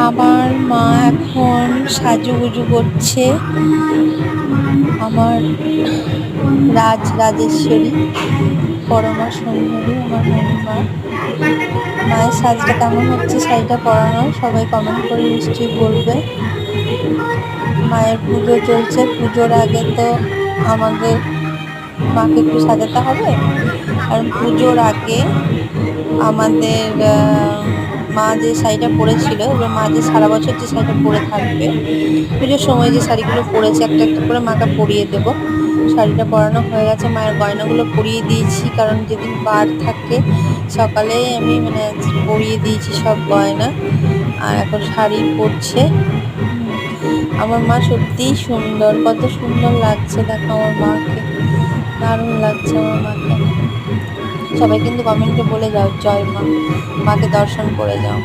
আমার মা এখন সাজুগুজু করছে। আমার রাজেশ্বরী পরমা সুন্দরী আমার মা। মায়ের সাজটা কেমন হচ্ছে, শাড়িটা পরানো, সবাই কমেন্ট করে নিশ্চয়ই বলবে। মায়ের পুজো চলছে, পুজোর আগে তো আমাদের মাকে একটু সাজাতে হবে। আর পুজোর আগে আমাদের মা যে শাড়িটা পরেছিল, এবার মা যে সারা বছর যে শাড়িটা পরে থাকবে, পুজোর সময় যে শাড়িগুলো পরেছে একটা একটা করে মাকে পরিয়ে দেব। শাড়িটা পরানো হয়ে গেছে, মায়ের গয়নাগুলো পরিয়ে দিয়েছি, কারণ যেদিন বার থাকে সকালেই আমি পরিয়ে দিয়েছি সব গয়না। আর এখন শাড়ি পরছে। আমার মা সত্যিই সুন্দর, কত সুন্দর লাগছে দেখো আমার মাকে, দারুণ লাগছে আমার মাকে। সবাই কিন্তু কমেন্টে বলে যাও জয় মা, মাকে দর্শন করে যাও।